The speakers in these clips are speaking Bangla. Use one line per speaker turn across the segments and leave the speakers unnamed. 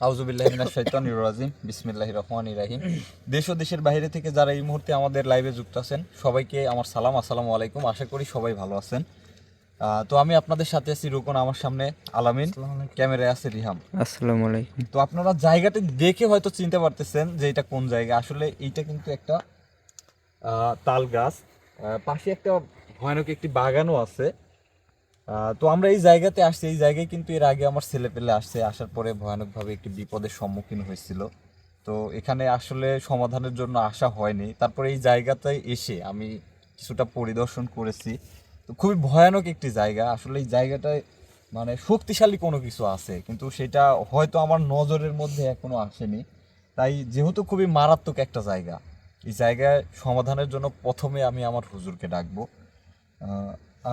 আউযুবিল্লাহি মিনাশ শাইতানির রাজিম বিসমিল্লাহির রহমানির রহিম। দেশ ও দেশের বাইরে থেকে যারা এই মুহূর্তে আমাদের লাইভে যুক্ত আছেন সবাইকে আমার সালাম, আসসালামু আলাইকুম। আশা করি সবাই ভালো আছেন। তো আমি আপনাদের সাথে আছি রুকন, আমার সামনে আলামিন, ক্যামেরায় আছে রিহাম।
আসসালামু আলাইকুম।
তো আপনারা জায়গাটি দেখে হয়তো চিনতে পারতেছেন যে এটা কোন জায়গা। আসলে এইটা কিন্তু একটা তাল গাছ, পাশে একটা ভয়ানক একটি বাগানও আছে। তো আমরা এই জায়গাতে আসছি, এই জায়গায় কিন্তু এর আগে আমার ছেলে পেলে আসছে, আসার পরে ভয়ানকভাবে একটি বিপদের সম্মুখীন হয়েছিল। তো এখানে আসলে সমাধানের জন্য আসা হয়নি। তারপরে এই জায়গাতে এসে আমি কিছুটা পরিদর্শন করেছি। তো খুবই ভয়ানক একটি জায়গা। আসলে এই জায়গাটায় মানে শক্তিশালী কোনো কিছু আছে, কিন্তু সেটা হয়তো আমার নজরের মধ্যে এখনো আসেনি। তাই যেহেতু খুবই মারাত্মক একটা জায়গা, এই জায়গায় সমাধানের জন্য প্রথমে আমি আমার হুজুরকে ডাকবো।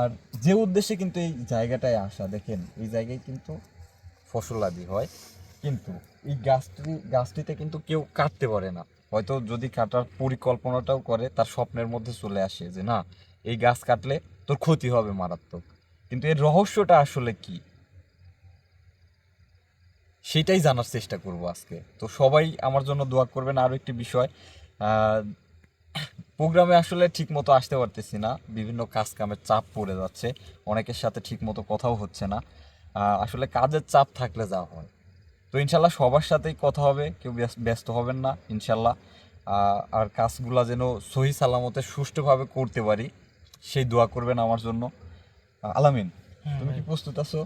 আর যে উদ্দেশ্যে কিন্তু এই জায়গাটায় আসা, দেখেন এই জায়গায় কিন্তু ফসলাদি হয়, কিন্তু এই গাছটিতে কিন্তু কেউ কাটতে পারে না। হয়তো যদি কাটার পরিকল্পনাটাও করে, তার স্বপ্নের মধ্যে চলে আসে যে না, এই গাছ কাটলে তোর ক্ষতি হবে মারাত্মক। কিন্তু এর রহস্যটা আসলে কি, সেটাই জানার চেষ্টা করব আজকে। তো সবাই আমার জন্য দোয়া করবেন। আরও একটি বিষয়, প্রোগ্রামে আসলে ঠিক মতো আসতে পারতেছি না, বিভিন্ন কাজ কামের চাপ পড়ে যাচ্ছে, অনেকের সাথে ঠিক মতো কথাও হচ্ছে না। আসলে কাজের চাপ থাকলে যা হয়। তো ইনশাল্লাহ সবার সাথেই কথা হবে, কেউ ব্যস্ত হবেন না ইনশাল্লাহ। আর কাজগুলা যেন সহি সালামতে সুষ্ঠুভাবে করতে পারি, সেই দোয়া করবেন আমার জন্য। আলামিন, তুমি কি প্রস্তুত আছো?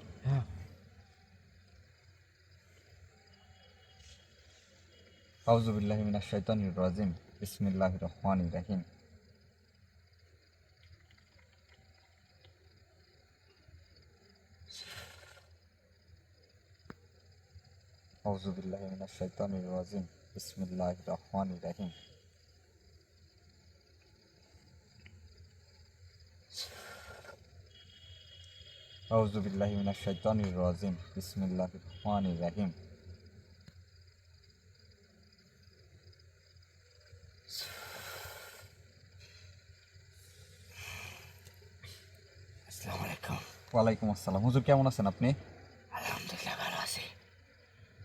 আউযু বিল্লাহি মিনাশ শাইতানির রাজিম বিসমিল্লাহির রহমানির রহিম। আউযু বিল্লাহি মিনাশ শাইতানির রাজিম বিসমিল্লাহির রহমানির রহিম। আউযু বিল্লাহি মিনাশ শাইতানির রাজিম বিসমিল্লাহির রহমানির রহিম।
আসসালামু আলাইকুম।
ওয়ালাইকুম আসসালাম। হুজুর কেমন আছেন আপনি?
আলহামদুলিল্লাহ ভালো আছি।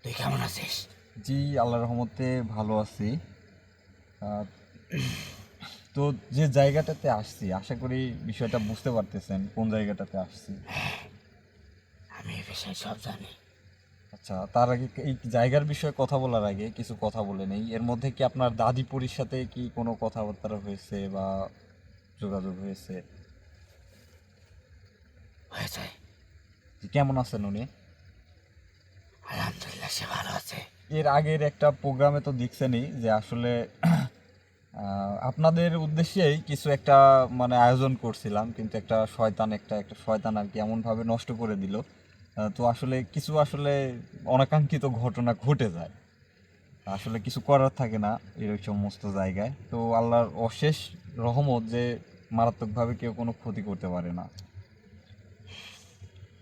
তুই কেমন আছিস?
জি, আল্লাহর রহমতে ভালো আছি। আহ, তো যে জায়গাটাতে আসছি, আশা করি বিষয়টা বুঝতে পারতেছেন কোন জায়গাটাতে আসছি।
আমি এই বিষয়ে সব জানি।
আচ্ছা, তার আগে এই জায়গার বিষয়ে কথা বলার আগে কিছু কথা বলে নেই। এর মধ্যে কি আপনার দাদিপুরির সাথে কি কোনো কথাবার্তা হয়েছে বা যোগাযোগ হয়েছে?
হয়েছে।
কেমন আছেন উনি?
আলহামদুলিল্লাহ সে ভালো আছে।
এর আগের একটা প্রোগ্রামে তো দেখছেনই যে আসলে আপনাদের উদ্দেশ্যেই কিছু একটা মানে আয়োজন করছিলাম, কিন্তু একটা শয়তান আর কি এমনভাবে নষ্ট করে দিল। তো আসলে কিছু আসলে অনাকাঙ্ক্ষিত ঘটনা ঘটে যায়, আসলে কিছু করার থাকে না এই সমস্ত জায়গায়। তো আল্লাহর অশেষ রহমত যে মারাত্মকভাবে কেউ কোনো ক্ষতি করতে পারে না।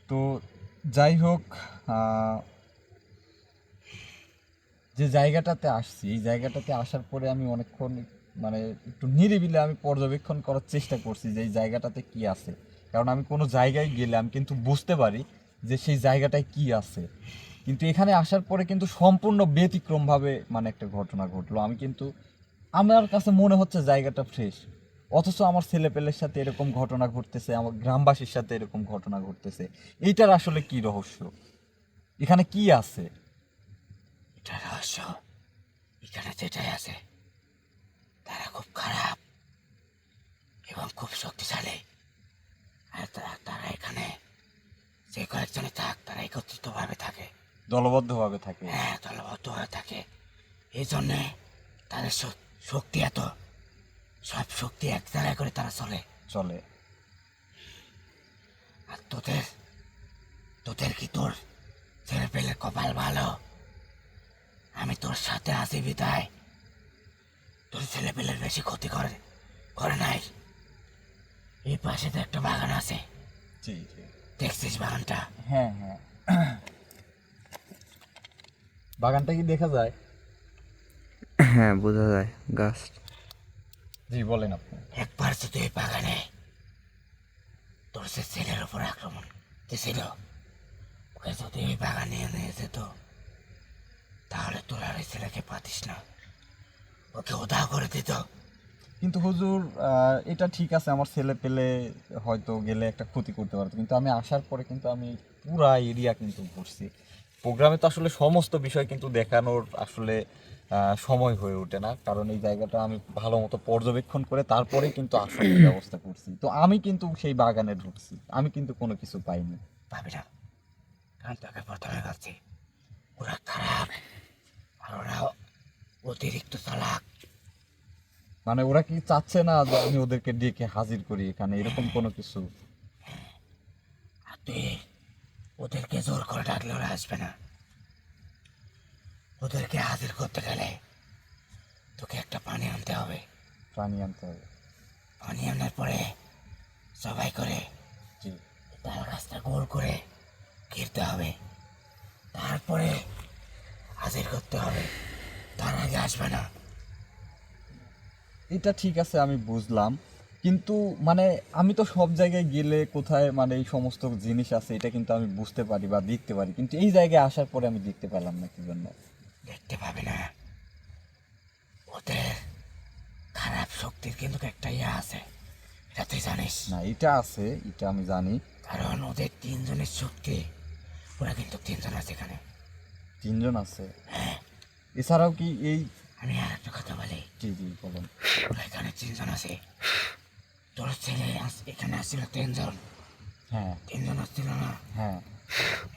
তো যাই হোক, আহ, যে জায়গাটাতে আসছি, এই জায়গাটাতে আসার পরে আমি অনেকক্ষণ মানে একটু নিরিবিলি আমি পর্যবেক্ষণ করার চেষ্টা করছি যে এই জায়গাটাতে কি আছে। কারণ আমি কোনো জায়গায় গেলে আমি কিন্তু বুঝতে পারি যে সেই জায়গাটায় কি আছে, কিন্তু এখানে আসার পরে কিন্তু সম্পূর্ণ ব্যতিক্রমভাবে মানে একটা ঘটনা ঘটলো। আমি কিন্তু আমার কাছে মনে হচ্ছে জায়গাটা ফ্রেশ, অথচ আমার ছেলেপেলের সাথে এরকম ঘটনা ঘটতেছে, আমার গ্রামবাসীর সাথে এরকম ঘটনা ঘটতেছে। এইটার আসলে কি রহস্য, এখানে কি আছে?
এটা রহস্য। এখানে যেটাই আছে তারা খুব খারাপ এবং খুব শক্তিশালী। আর তারা এখানে যে কয়েকজনে থাক তারা একত্রিতভাবে থাকে।
দলবদ্ধভাবে থাকে।
হ্যাঁ, দলবদ্ধভাবে থাকে। এই জন্যে তাদের শক্তি এত, সব শক্তি এক জায়গায় করে তারা চলে।
চলে।
আর তোদের তোদের কি তোর ছেলে পেলে কপাল ভালো, আমি তোর সাথে আছি বিদায় তোর ছেলে পেলের বেশি ক্ষতি করে করে নাই। এই পাশে তো একটা বাগান আছে,
জি জি।
দেখছিস বাগানটা?
হ্যাঁ হ্যাঁ, বাগানটা কি দেখা যায়?
হ্যাঁ, বোঝা যায় গাছ।
জি বলেন আপনি।
একবার যদি এই বাগানে তোর সে ছেলের উপর আক্রমণ দিছিল, ওকে যদি ওই বাগানে নিয়ে যেত, তোর আর এই ছেলেকে পাতিস না, ওকে উধাও করে দিত।
কিন্তু হুজুর এটা ঠিক আছে, আমার ছেলে পেলে হয়তো গেলে একটা ক্ষতি করতে পারতো, কিন্তু আমি আসার পরে কিন্তু আমি পুরা এরিয়া কিন্তু ঘুরছি। প্রোগ্রামে তো আসলে সমস্ত বিষয় কিন্তু দেখানোর আসলে সময় হয়ে ওঠে না, কারণ এই জায়গাটা আমি ভালো মতো পর্যবেক্ষণ করে তারপরেই কিন্তু আসার ব্যবস্থা করছি। তো আমি কিন্তু সেই বাগানে ঢুকছি, আমি কিন্তু কোনো কিছু পাইনি।
ভাবি না, কারণ তোকে প্রথমে বলছি ওরা খারাপ, আর ওরা অতিরিক্ত চালাক।
মানে ওরা কি চাচ্ছে না যে আমি ওদেরকে ডেকে হাজির করি এখানে, এরকম কোনো কিছু?
আর তুই ওদেরকে জোর করে ডাকলে ওরা আসবে না। ওদেরকে হাজির করতে গেলে তোকে একটা পানি আনতে হবে।
প্রাণী আনতে হবে?
পানি আনার পরে সবাই করে
জি।
তাল গাছটা গোল করে ঘিরতে হবে, তারপরে হাজির করতে হবে, তার আগে আসবে না।
এটা ঠিক আছে, আমি বুঝলাম, কিন্তু মানে আমি তো সব জায়গায় গেলে কোথায় মানে এই সমস্ত জিনিস আছে এটা কিন্তু আমি বুঝতে পারি বা দেখতে পারি, কিন্তু এই জায়গায় আসার পরে আমি দেখতে পেলাম না, কি জন্য?
দেখতে পাবে না, ওদের খারাপ শক্তির কিন্তু একটা ইয়ে আছে, এটা তুই জানিস?
না, এটা আছে, এটা আমি জানি।
কারণ ওদের তিনজনের শক্তি, ওরা কিন্তু তিনজন আছে এখানে।
তিনজন আছে? এছাড়াও কি এই?
আমি আর একটা কথা বলি,
জি জি বলেন।
ওরা এখানে তিনজন আছে। তোর ছেলে এখানে আসছিল তিনজন,
হ্যাঁ
তিনজন আসছিল না?
হ্যাঁ।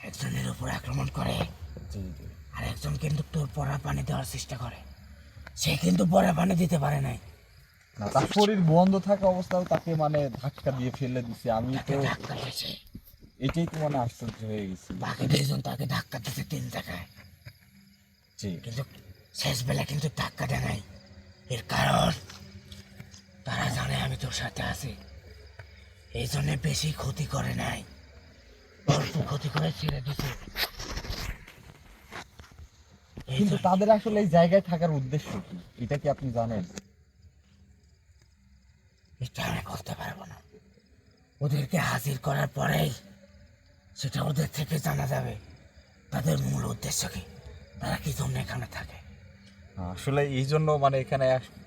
একজনের উপর আক্রমণ করে,
জি জি।
আর একজন কিন্তু তোর পড়া পানি দেওয়ার চেষ্টা করে, সে কিন্তু পড়া পানি দিতে পারে নাই।
না, তার শরীর বন্ধ থাকা অবস্থাও তাকে মানে ধাক্কা দিয়ে ফেলে দিছে, আমি
তাকে
তো
ধাক্কা দিয়েছে,
এটাই তো মানে আশ্চর্য হয়ে গেছি।
বাকি দুইজন তাকে ধাক্কা দিতে তিন জায়গায়,
জি।
কিন্তু শেষ বেলা কিন্তু ধাক্কা দেয় নাই। এর কারণ তারা জানে আমি তোর সাথে আছি, এই জন্য বেশি ক্ষতি করে নাই, অল্প ক্ষতি করে ছেড়ে দিছে। এই
কিন্তু
জন্য
তাদের আসলে এই জায়গায় থাকার উদ্দেশ্য কি, এটা কি আপনি জানেন?
এটা আমি বলতে পারবো না, ওদেরকে হাজির করার পরেই সেটা ওদের থেকে জানা যাবে তাদের মূল উদ্দেশ্য কি, তারা কি জন্য এখানে থাকে।
আসলে এই জন্য মানে এখানে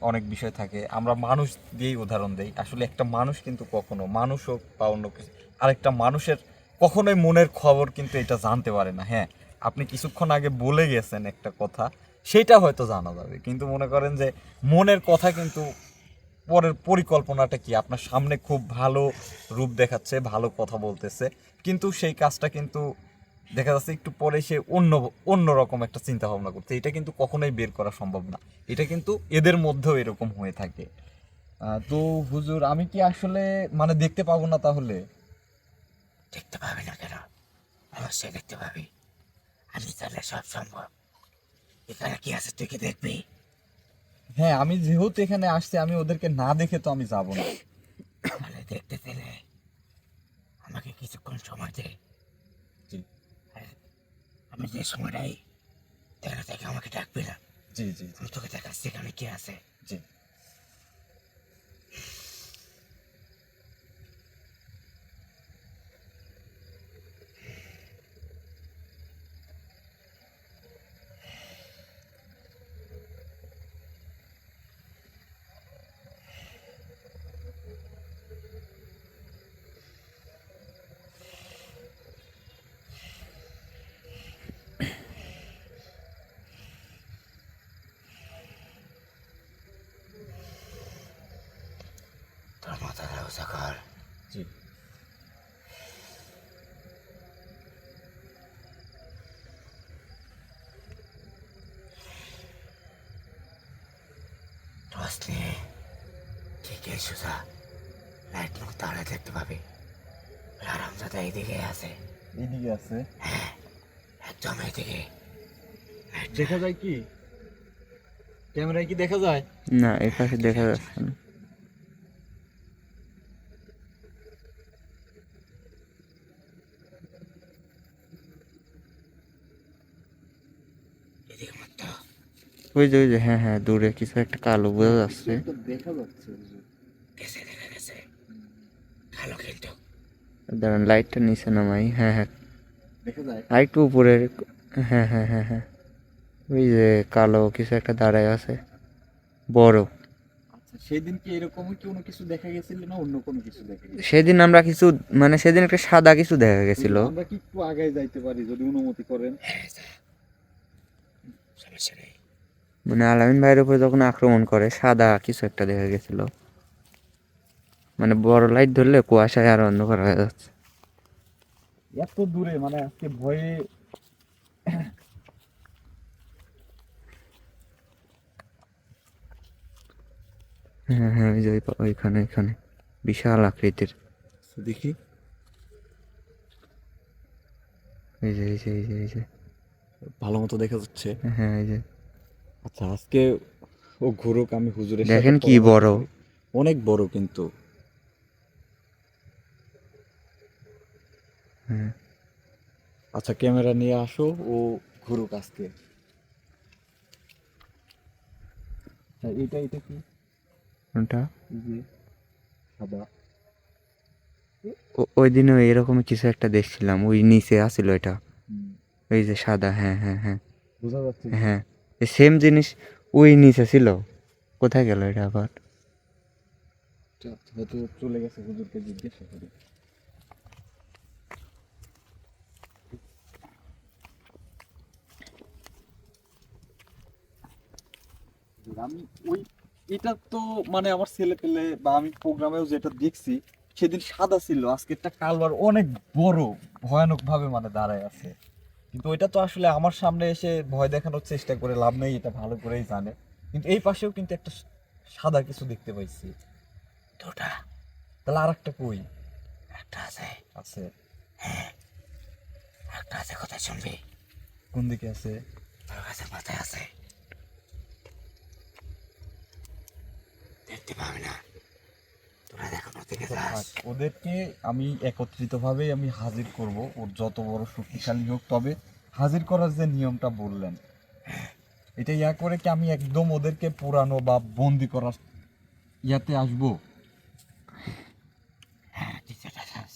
অনেক বিষয় থাকে, আমরা মানুষ দিয়েই উদাহরণ দেই। আসলে একটা মানুষ কিন্তু কখনো, মানুষ হোক বা অন্য কিছু, আরেকটা মানুষের কখনোই মনের খবর কিন্তু এটা জানতে পারে না। হ্যাঁ, আপনি কিছুক্ষণ আগে বলে গেছেন একটা কথা, সেটা হয়তো জানা যাবে, কিন্তু মনে করেন যে মনের কথা কিন্তু পরের পরিকল্পনাটা কি আপনার সামনে খুব ভালো রূপ দেখাচ্ছে, ভালো কথা বলতেছে, কিন্তু সেই কাজটা কিন্তু দেখা যাচ্ছে একটু পরে সে অন্য রকম একটা চিন্তা ভাবনা করছে, এটা কিন্তু কখনোই বের করা সম্ভব না। এটা কিন্তু এদের মধ্যেও এরকম হয়ে থাকে। তো হুজুর, আমি কি আসলে মানে দেখতে পাবো না তাহলে?
দেখতে পাবি না কেন? অবশ্যই দেখতে পাবি, আমি চাইলে সব সম্ভব। এখানে কি আছে তুই কি দেখবি?
হ্যাঁ, আমি যেহেতু এখানে আসছি, আমি ওদেরকে না দেখে তো আমি যাব না।
তাহলে দেখতে পেলে আমাকে কিছুক্ষণ সময় দে।
জি
আর আমি যে সময়টাই দেখা থেকে আমাকে ডাকবি না,
জি জি জি
আমি তোকে দেখাচ্ছি এখানে কি আছে।
জি।
তোর মাথাটা উঁচা কর।
জি।
টর্চ নিয়ে ঠিক এই সোজা লাইট মুখ তাহলে দেখতে পাবি আরামদাদা এইদিকে আছে।
এইদিকে আছে?
হ্যাঁ, একদম এইদিকে।
দেখা যায় কি? ক্যামেরায় কি দেখা যায়?
না, এই পাশে দেখা যাচ্ছে না।
এদিকে মাত্র
ওই যে, হ্যাঁ হ্যাঁ, দূরে কিছু একটা কালো বোঝা যাচ্ছে।
দেখা যাচ্ছে হুজুর।
গেছে, দেখা গেছে, ভালো কিন্তু।
দাঁড়ান, লাইটটা নিচে নামাই। হ্যাঁ হ্যাঁ,
দেখা যায়?
আর একটু উপরে। হ্যাঁ হ্যাঁ হ্যাঁ হ্যাঁ, ওই যে কালো কিছু একটা দাঁড়ায় আছে, বড়।
আচ্ছা, সেদিন কি এরকমই কোনো কিছু দেখা গেছিল না অন্য কোনো কিছু দেখা গেছিল?
সেদিন আমরা কিছু, মানে সেদিন একটা সাদা কিছু দেখা গেছিল।
হুজুর, আমরা কি একটু আগায় যাইতে পারি যদি অনুমতি করেন?
সমস্যা নেই।
মানে আলামিন ভাইয়ের উপরে যখন আক্রমণ করে সাদা কিছু একটা দেখা গেছিল, মানে বড় লাইট ধরলে কুয়াশায় আর অন্ধকার হয়ে যাচ্ছে।
এত দূরে মানে আজকে ভয়ে
হ্যাঁ হ্যাঁ, ওই যে ওইখানে ওইখানে বিশাল আকৃতির।
দেখি।
এই যে এই যে এই যে এই যে,
ভালো মতো দেখা যাচ্ছে।
হ্যাঁ এই যে
আচ্ছা, আজকে ও ঘুরুক, আমি হুজুরের সাথে
দেখেন কি
পরামর্শ
বড়।
করি। অনেক বড় কিন্তু।
হ্যাঁ।
আচ্ছা, ক্যামেরা নিয়ে আসো, ও ঘুরুক আজকে। আচ্ছা, এটা এটা কি?
ওটা
এই যে সাদা।
ওই দিনও এরকম কিছু একটা দেখছিলাম, ওই নিচে আসিল এটা।
হুম,
ওই যে সাদা, হ্যাঁ হ্যাঁ হ্যাঁ
বোঝা যাচ্ছে কি?
হ্যাঁ, সেম জিনিস ওই নিচে ছিল। কোথায় গেল এটা আবার?
আচ্ছা, হয়তো চলে গেছে, হুজুরকে জিজ্ঞাসা করি। আমি ওই, এটা তো মানে আমার ছেলে পেলে বা আমি প্রোগ্রামেও যেটা দেখছি সেদিন সাদা ছিল, আজকে একটা কালো আর অনেক বড়, ভয়ানক ভাবে মানে দাঁড়ায় আছে। কিন্তু ওইটা তো আসলে আমার সামনে এসে ভয় দেখানোর চেষ্টা করে লাভ নেই, এটা ভালো করেই জানে। কিন্তু এই পাশেও কিন্তু একটা সাদা কিছু দেখতে পাইছি।
দুটা।
তাহলে আর একটা কই?
একটা আছে।
আছে?
একটা আছে, কোথায় শুনবি?
কোন দিকে আছে?
তোর কাছে মাথায় আছে, দেখতে পাবি না। তোরা দেখো না, দিকে
আচ্ছা,
যাস।
থাক। ওদেরকে আমি একত্রিতভাবেই আমি হাজির করব, ওর যত বড় শক্তিশালী হোক। তবে হাজির করার যে নিয়মটা বললেন, এটা ইয়া করে কি আমি একদম ওদেরকে পুরানো বা বন্দি করার ইয়াতে আসবো?
হ্যাঁ, তুই যেটা চাস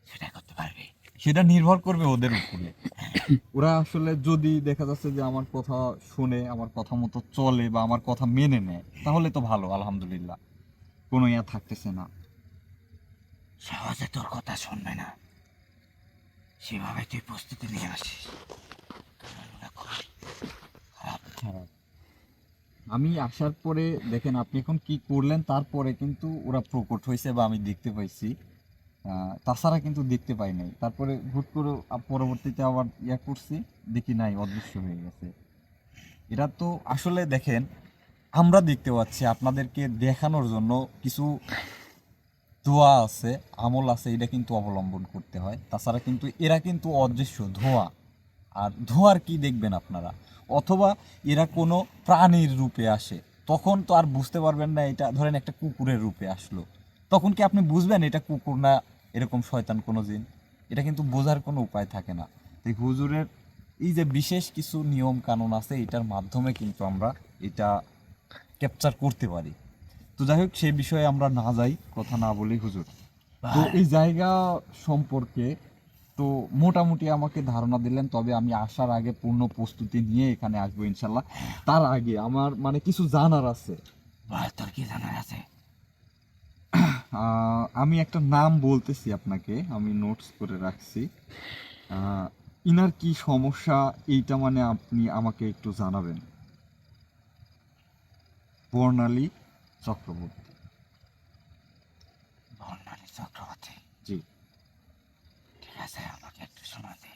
সেটা করতে পারবি।
সেটা নির্ভর করবে ওদের উপরে। ওরা আসলে যদি দেখা যাচ্ছে যে আমার কথা শুনে, আমার কথা মতো চলে বা আমার কথা মেনে নেয়, তাহলে তো ভালো, আলহামদুলিল্লাহ। কোনো ইয়া থাকতেছে না।
সহজে তোর কথা শুনবে না, সেভাবে তুই প্রস্তুতি নিয়ে আসিস। ওরা খুব খারাপ।
হ্যাঁ, আমি আসার পরে দেখেন আপনি এখন কি করলেন, তারপরে কিন্তু ওরা প্রকট হয়েছে বা আমি দেখতে পাইছি। তাছাড়া কিন্তু দেখতে পাই নাই। তারপরে হুট করে পরবর্তীতে আবার ইয়া করছি, দেখি নাই, অদৃশ্য হয়ে গেছে। এরা তো আসলে দেখেন, আমরা দেখতে পাচ্ছি, আপনাদেরকে দেখানোর জন্য কিছু ধোঁয়া আছে, আমল আছে, এটা কিন্তু অবলম্বন করতে হয়। তাছাড়া কিন্তু এরা কিন্তু অদৃশ্য ধোঁয়া। আর ধোঁয়ার কি দেখবেন আপনারা? অথবা এরা কোনো প্রাণীর রূপে আসে, তখন তো আর বুঝতে পারবেন না। এটা ধরেন একটা কুকুরের রূপে আসলো, তখন কি আপনি বুঝবেন এটা কুকুর না এরকম শয়তান কোনো জিন? এটা কিন্তু বোঝার কোনো উপায় থাকে না। তাই হুজুরের এই যে বিশেষ কিছু নিয়ম কানুন আছে, এটার মাধ্যমে কিন্তু আমরা এটা ক্যাপচার করতে পারি। তো যাই হোক, সেই বিষয়ে আমরা না যাই, কথা না বলি হুজুর। তো
ভাই,
এই জায়গা সম্পর্কে তো মোটামুটি আমাকে ধারণা দিলেন, তবে আমি আসার আগে পূর্ণ প্রস্তুতি নিয়ে এখানে আসবো ইনশাল্লাহ। তার আগে আমার মানে কিছু জানার আছে।
ভাই তোর কি জানার আছে?
আমি একটা নাম বলতেছি আপনাকে, আমি নোটস করে রাখছি। আহ, ইনার কি সমস্যা, এইটা মানে আপনি আমাকে একটু জানাবেন। বর্ণালী চক্রবর্তী।
বর্ণালী চক্রবর্তী।
জি।
ঠিক আছে, আমাকে একটু শোনা দে।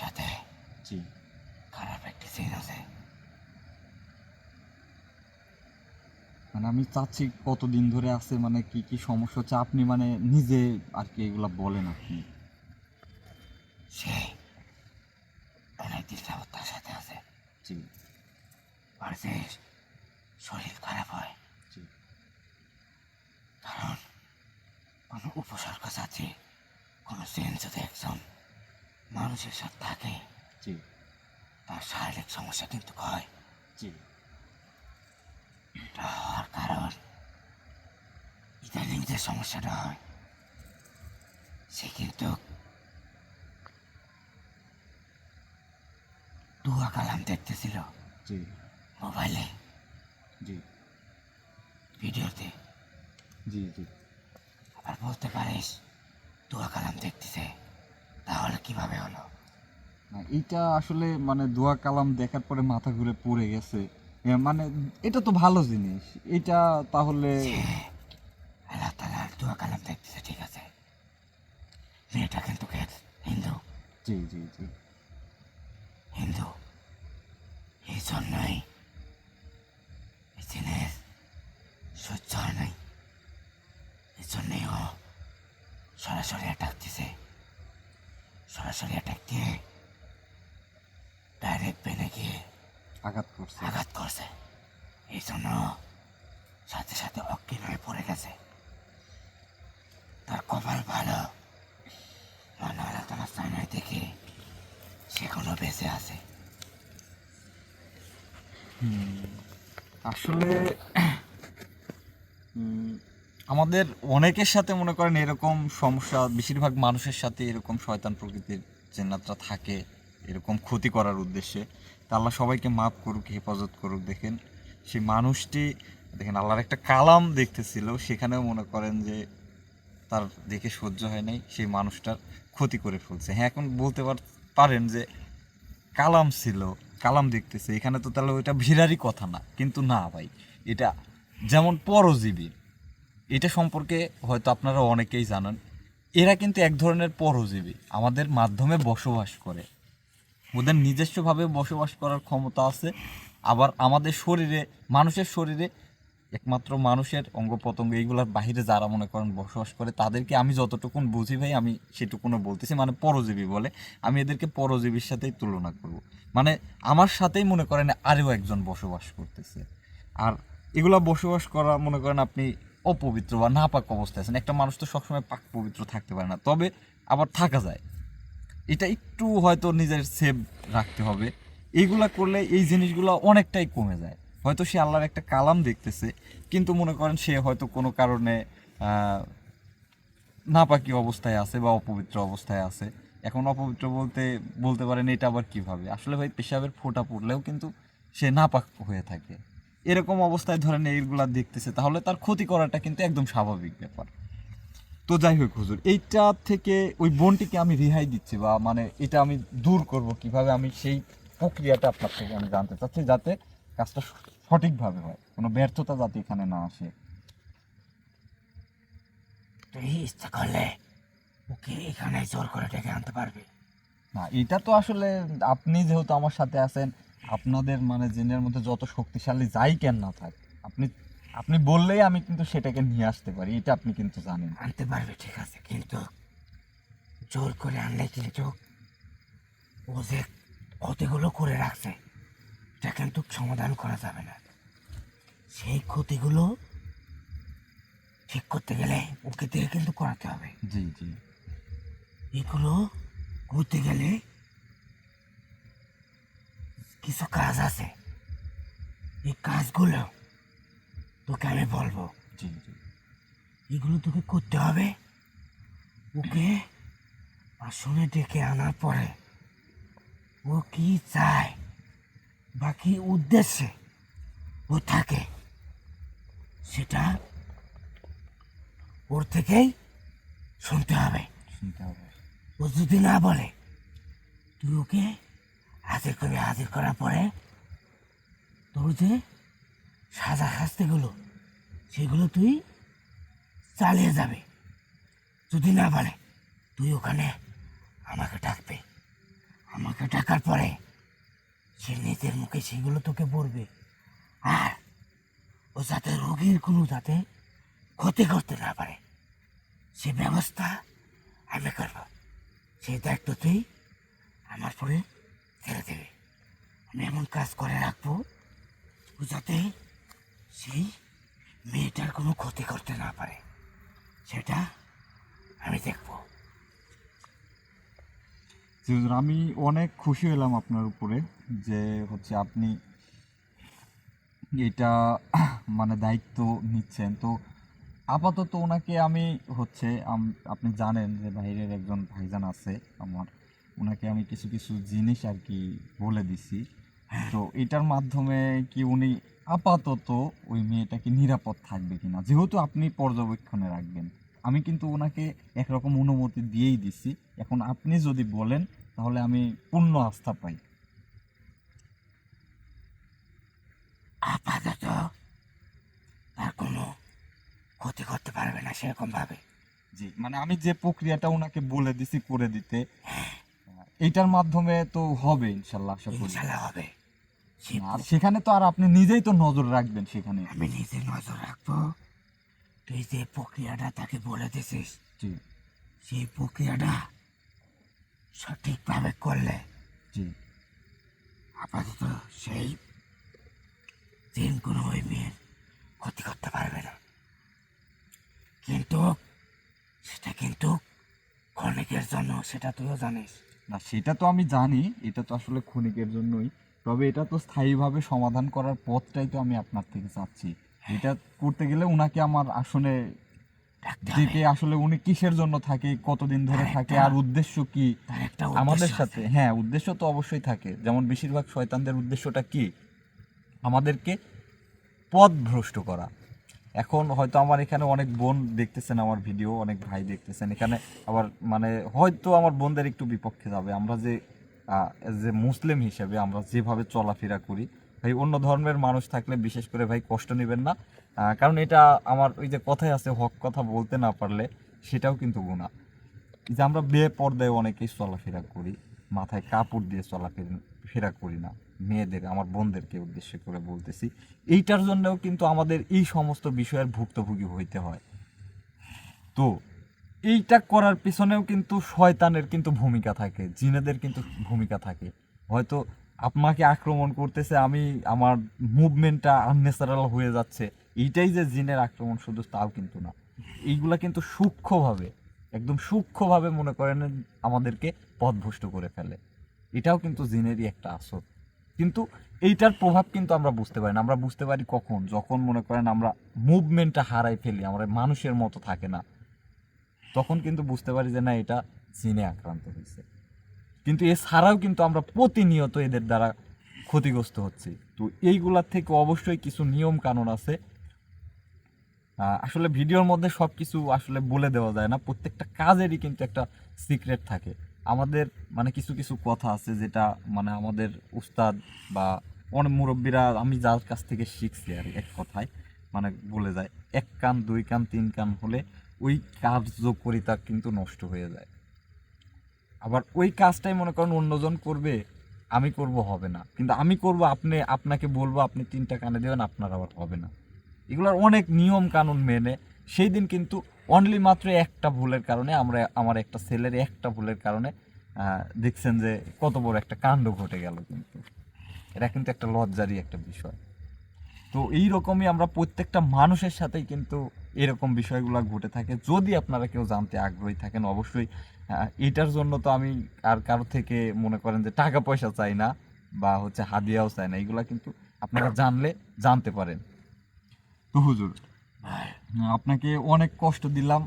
সাথে
জি।
খারাপ একটা সিন আছে।
মানে আমি চাচ্ছি কতদিন ধরে আছে, মানে কি কি সমস্যা হচ্ছে আপনি মানে নিজে আর কি এগুলা বলেন আপনি।
সে অনেকদিন যাবত তার সাথে আছে।
জি
আর যে শরীর খারাপ হয়
জি
কারণ কোনো উপসর্গ আছে, কোনো সিন যদি একজন মানুষের সাথে থাকে
জি
তার শারীরিক সমস্যা কিন্তু হয়।
জি
এটা হওয়ার কারণ ইদানিং যে সমস্যাটা হয় সে কিন্তু দুয়া কালাম দেখতেছিল
জি
মোবাইলে
জি
ভিডিওতে।
জি জি
আবার বলতে পারিস দুয়া কালাম দেখতেছে, তাহলে কিভাবে হলো?
না, এইটা আসলে মানে দোয়া কালাম দেখার পরে মাথা ঘুরে পড়ে গেছে। মানে এটা তো ভালো জিনিস, এটা তাহলে।
সে আল্লাহ তালার দুয়া কালাম দেখতেছে, ঠিক আছে। মেয়েটা কিন্তু হিন্দু,
জি জি জি
হিন্দু এই জন্যই এই জিনিস সহ্য হয় নাই, এই জন্যই ও সরাসরি অ্যাটাক দিছে। সরাসরি অ্যাটাক দিয়ে ডাইরেক্ট বেনে গিয়ে
আঘাত করছে।
আঘাত করছে। এই জন্য সাথে সাথে অজ্ঞান হয়ে পড়ে গেছে। তার কপাল ভালো, মানে আল্লাহ তালা সাইনাই দেখে সে কোনো বেঁচে আছে।
আসলে আমাদের অনেকের সাথে মনে করেন এরকম সমস্যা, বেশিরভাগ মানুষের সাথে এরকম শয়তান প্রকৃতির জিন্নাতরা থাকে এরকম ক্ষতি করার উদ্দেশ্যে। তা আল্লাহ সবাইকে মাফ করুক, হেফাজত করুক। দেখেন সেই মানুষটি, দেখেন আল্লাহর একটা কালাম দেখতেছিল, সেখানেও মনে করেন যে তার দেখে সহ্য হয় নাই, সেই মানুষটার ক্ষতি করে ফেলছে। হ্যাঁ, এখন বলতে পারেন যে কালাম ছিল, কালাম দেখতেছে, এখানে তো তাহলে ওইটা ভিড়ারই কথা না। কিন্তু না ভাই, এটা যেমন পরজীবী, এটা সম্পর্কে হয়তো আপনারা অনেকেই জানেন। এরা কিন্তু এক ধরনের পরজীবী, আমাদের মাধ্যমে বসবাস করে, ওদের নিজস্বভাবে বসবাস করার ক্ষমতা আছে। আবার আমাদের শরীরে, মানুষের শরীরে, একমাত্র মানুষের অঙ্গ প্রত্যঙ্গ এইগুলোর বাহিরে যারা মনে করেন বসবাস করে, তাদেরকে আমি যতটুকুন বুঝি ভাই, আমি সেটুকুনও বলতেছি, মানে পরজীবী বলে। আমি এদেরকে পরজীবীর সাথেই তুলনা করব। মানে আমার সাথেই মনে করেন আরও একজন বসবাস করতেছে। আর এগুলা বসবাস করা মনে করেন আপনি অপবিত্র বা নাপাক অবস্থায় আছেন। একটা মানুষ তো সবসময় পাক পবিত্র থাকতে পারে না, তবে আবার থাকা যায়। এটা একটু হয়তো নিজের সেভ রাখতে হবে। এইগুলা করলে এই জিনিসগুলো অনেকটাই কমে যায়। হয়তো সে আল্লাহর একটা কালাম দেখতেছে, কিন্তু মনে করেন সে হয়তো কোনো কারণে নাপাকি অবস্থায় আছে বা অপবিত্র অবস্থায় আছে। এখন অপবিত্র বলতে পারেন এটা আবার কিভাবে? আসলে ভাই পেশাবের ফোঁটা পড়লেও কিন্তু সে নাপাক হয়ে থাকে। এরকম অবস্থায় ধরেন এইগুলা দেখতেছে, তাহলে তার ক্ষতি করাটা কিন্তু একদম স্বাভাবিক ব্যাপার। তো যাই হোক হুজুর, এইটা থেকে ওই বোনটিকে আমি রেহাই দিচ্ছি, বা মানে এটা আমি দূর করব কিভাবে, আমি সেই প্রক্রিয়াটা আপনার থেকে আমি জানতে চাচ্ছি, যাতে কাজটা সঠিকভাবে হয়, কোনো ব্যর্থতা যাতে এখানে না আসে।
তুই ইচ্ছা করলে ওকে এখানে জোর করে ডেকে আনতে পারবি।
না, এটা তো আসলে আপনি যেহেতু আমার সাথে আছেন, আপনাদের মানে জিনের মধ্যে যত শক্তিশালী যাই কেন না থাক, আপনি আপনি বললেই আমি কিন্তু সেটাকে নিয়ে আসতে পারি, এটা আপনি কিন্তু জানেন।
আনতে পারবি, ঠিক আছে, কিন্তু জোর করে আনলে কিন্তু ও যে ক্ষতিগুলো করে রাখছে এটা কিন্তু সমাধান করা যাবে না। সেই ক্ষতিগুলো ঠিক করতে গেলে ওকে দিয়ে কিন্তু করাতে হবে।
জি জি
এগুলো করতে গেলে কিছু কাজ আছে, এই কাজগুলো তোকে আমি বলবো।
জি জি
এগুলো তোকে করতে হবে। ওকে আসনে ডেকে আনার পরে ও কি চায় বা কি উদ্দেশ্যে ও থাকে সেটা ওর থেকেই শুনতে হবে।
শুনতে হবে।
ও যদি না বলে তুই ওকে হাজির করবি। হাজির করার পরে তোর যে সাজা শাস্তিগুলো সেগুলো তুই চালিয়ে যাবে। যদি না বলে তুই ওখানে আমাকে ডাকবে, আমাকে ডাকার পরে সে নিজের মুখে সেগুলো তোকে বলবে, আর ও যাতে রোগীর কোনো যাতে ক্ষতি করতে না পারে সে ব্যবস্থা আমি করব। সেই দায়িত্ব তুই আমার পরে ছেড়ে দেবে। আমি এমন কাজ করে রাখবো ও যাতে সেই মেয়েটার কোনো ক্ষতি করতে না পারে, সেটা আমি দেখবো।
জি হুজুর, আমি অনেক খুশি হলাম আপনার উপরে যে হচ্ছে আপনি এটা মানে দায়িত্ব নিচ্ছেন। তো আপাতত ওনাকে আমি হচ্ছে আপনি জানেন যে বাইরের একজন ভাইজান আছে আমার, ওনাকে আমি কিছু কিছু জিনিস আর কি বলে দিছি। তো এটার মাধ্যমে কি উনি আপাতত ওই মেয়েটাকে নিরাপদ থাকবে কিনা, যেহেতু আপনি পর্যবেক্ষণে রাখবেন, আমি কিন্তু ওনাকে একরকম অনুমতি দিয়েই দিছি। এখন আপনি যদি বলেন তাহলে আমি পূর্ণ আস্থা পাই।
আপাতত তার কোনো ক্ষতি করতে পারবে না সেরকম ভাবে।
জি, মানে আমি যে প্রক্রিয়াটা ওনাকে বলে দিছি করে দিতে, এইটার মাধ্যমে তো হবে ইনশাল্লাহ, আশা করি।
ইনশাল্লাহ হবে।
আর সেখানে তো আর আপনি নিজেই তো নজর রাখবেন সেখানে।
আমি নিজে নজর রাখবো। তুই যে প্রক্রিয়াটা তাকে বলে দিছিস
জি
সেই প্রক্রিয়াটা সঠিকভাবে করলে
জি
আপাতত সেই দিন কোনো ওই মেয়ের ক্ষতি করতে পারবে না। কিন্তু সেটা কিন্তু ক্ষণিকের জন্য, সেটা তুইও জানিস।
না, সেটা তো আমি জানি, এটা তো আসলে ক্ষণিকের জন্যই। তবে এটা তো স্থায়ীভাবে সমাধান করার পথটাই তো আমি আপনার থেকে চাচ্ছি। এটা করতে গেলে উনাকে আমার আসলে
ডাকতে হবে।
ডেকে, আসলে উনি কিসের জন্য থাকে, কতদিন ধরে থাকে, আর উদ্দেশ্য কি
তার একটা
আমাদের
উদ্দেশ্য
সাথে।
আছে।
হ্যাঁ, উদ্দেশ্য তো অবশ্যই থাকে। যেমন বেশিরভাগ শয়তানদের উদ্দেশ্যটা কি? আমাদেরকে পথ ভ্রষ্ট করা। এখন হয়তো আমার এখানে অনেক বোন দেখতেছেন আমার ভিডিও, অনেক ভাই দেখতেছেন এখানে, আবার মানে হয়তো আমার বোনদের একটু বিপক্ষে যাবে। আমরা যে যে মুসলিম হিসেবে আমরা যেভাবে চলাফেরা করি, ভাই অন্য ধর্মের মানুষ থাকলে বিশেষ করে ভাই কষ্ট নেবেন না। কারণ এটা আমার ওই যে কথাই আছে, হক কথা বলতে না পারলে সেটাও কিন্তু গুনাহ। এই যে আমরা বেপর্দায় অনেকেই চলাফেরা করি, মাথায় কাপড় দিয়ে চলাফেরা করি না, মেয়েদের, আমার বোনদেরকে উদ্দেশ্য করে বলতেছি, এইটার জন্যও কিন্তু আমাদের এই সমস্ত বিষয়ের ভুক্তভোগী হইতে হয়। তো এইটা করার পিছনেও কিন্তু শয়তানের কিন্তু ভূমিকা থাকে, জিনেদের কিন্তু ভূমিকা থাকে। হয়তো আপনাকে আক্রমণ করতেছে, আমি আমার মুভমেন্টটা আনন্যাচারাল হয়ে যাচ্ছে, এইটাই যে জিনের আক্রমণ শুধু তাও কিন্তু না। এইগুলা কিন্তু সূক্ষ্মভাবে, একদম সূক্ষ্মভাবে মনে করেন আমাদেরকে পথভ্রষ্ট করে ফেলে। এটাও কিন্তু জিনেরই একটা আসর। কিন্তু এইটার প্রভাব কিন্তু আমরা বুঝতে পারি না। আমরা বুঝতে পারি কখন? যখন মনে করেন আমরা মুভমেন্টটা হারাই ফেলি, আমরা মানুষের মতো থাকে না, তখন কিন্তু বুঝতে পারি যে না, এটা জিনে আক্রান্ত হয়েছে। কিন্তু এছাড়াও কিন্তু আমরা প্রতিনিয়ত এদের দ্বারা ক্ষতিগ্রস্ত হচ্ছি। তো এইগুলার থেকে অবশ্যই কিছু নিয়ম কানুন আছে। আসলে ভিডিওর মধ্যে সব কিছু আসলে বলে দেওয়া যায় না, প্রত্যেকটা কাজেরই কিন্তু একটা সিক্রেট থাকে। আমাদের মানে কিছু কিছু কথা আছে যেটা মানে আমাদের উস্তাদ বা অনেক মুরব্বীরা, আমি যার কাছ থেকে শিখছি আর এক কথায় মানে বলে যায়, এক কান দুই কান তিন কান হলে ওই কার্যকরিতা কিন্তু নষ্ট হয়ে যায়। আবার ওই কাজটাই মনে করেন অন্যজন করবে, আমি করব হবে না, কিন্তু আমি করব, আপনাকে বলবো আপনি তিনটা কানে দেবেন, আপনার আবার হবে না। এগুলোর অনেক নিয়ম কানুন মেনে সেই দিন কিন্তু অনলি মাত্র একটা ভুলের কারণে আমার একটা ছেলের একটা ভুলের কারণে দেখছেন যে কত বড় একটা কাণ্ড ঘটে গেল। কিন্তু এটা কিন্তু একটা লজ্জারই একটা বিষয়। তো এই রকমই আমরা প্রত্যেকটা মানুষের সাথেই কিন্তু এরকম বিষয়গুলো ঘটে থাকে। যদি আপনারা কেউ জানতে আগ্রহী থাকেন, অবশ্যই এটার জন্য তো আমি আর কারো থেকে মনে করেন যে টাকা পয়সা চাই না বা হচ্ছে হাদিয়াও চাই না, এগুলা কিন্তু আপনারা জানলে জানতে পারেন। তো হুজুর, আপনাকে অনেক কষ্ট দিলাম।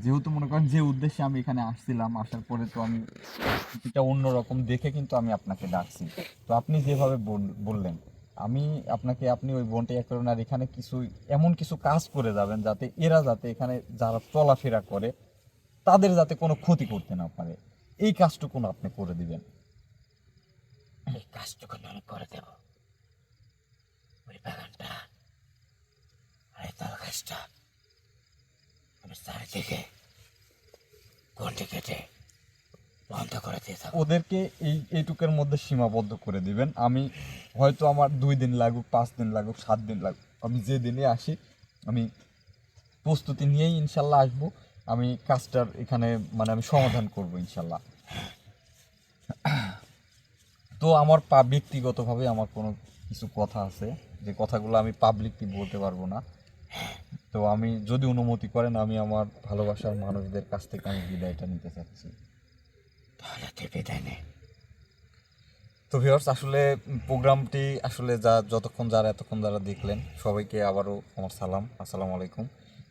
যেহেতু মনে করেন যে উদ্দেশ্যে আমি এখানে আসছিলাম, আসার পরে তো আমি এটা অন্যরকম দেখে কিন্তু আমি আপনাকে ডাকছি। তো আপনি যেভাবে বললেন, আমি আপনি ওই বোনটা ইয়ে করেন, আর এখানে কিছু এমন কিছু কাজ করে যাবেন যাতে এরা, যাতে এখানে যারা চলাফেরা করে তাদের যাতে কোনো ক্ষতি করতে না পারে, এই কাজটুকু আপনি করে দিবেন।
এই কাজটুকু আমি করে দেব। ওই বাগানটা আর এই তাল গাছটা আমি চারিদিকে গন্ডি কেটে বন্ধ করে দিয়ে যাবো।
ওদেরকে এইটুকের মধ্যে সীমাবদ্ধ করে দিবেন। আমি হয়তো আমার 2 দিন লাগুক, 5 দিন লাগুক, 7 দিন লাগুক, আমি যে দিনে আসি আমি প্রস্তুতি নিয়েই ইনশাল্লাহ আসবো। আমি কাজটার এখানে মানে আমি সমাধান করব ইনশাল্লাহ। তো আমার ব্যক্তিগতভাবে আমার কোনো কিছু কথা আছে, যে কথাগুলো আমি পাবলিকলি বলতে পারবো না। তো আমি যদি অনুমতি করেন, আমি আমার ভালোবাসার মানুষদের কাছ থেকে আমি বিদায়টা নিতে চাচ্ছি।
তাহলে তুই বিদায় নে।
তো ভিউয়ার্স, আসলে প্রোগ্রামটি আসলে যতক্ষণ যারা এতক্ষণ যারা দেখলেন সবাইকে আবারও আমার সালাম, আসসালামু আলাইকুম।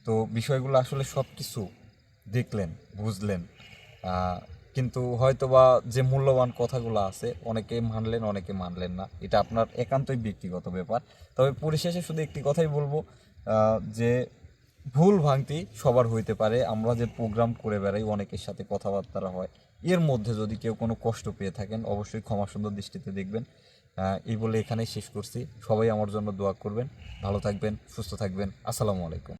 তো বিষয়গুলো আসলে সব কিছু দেখলেন, বুঝলেন, কিন্তু হয়তোবা যে মূল্যবান কথাগুলো আছে অনেকে মানলেন, অনেকে মানলেন না, এটা আপনার একান্তই ব্যক্তিগত ব্যাপার। তবে পরিশেষে শুধু একটি কথাই বলবো, যে ভুল ভ্রান্তি সবার হইতে পারে। আমরা যে প্রোগ্রাম করে বেড়াই, অনেকের সাথে কথাবার্তা হয়, এর মধ্যে যদি কেউ কোনো কষ্ট পেয়ে থাকেন অবশ্যই ক্ষমা সুন্দর দৃষ্টিতে দেখবেন। এই বলে এখানেই শেষ করছি। সবাই আমার জন্য দোয়া করবেন। ভালো থাকবেন, সুস্থ থাকবেন। আসসালামু আলাইকুম।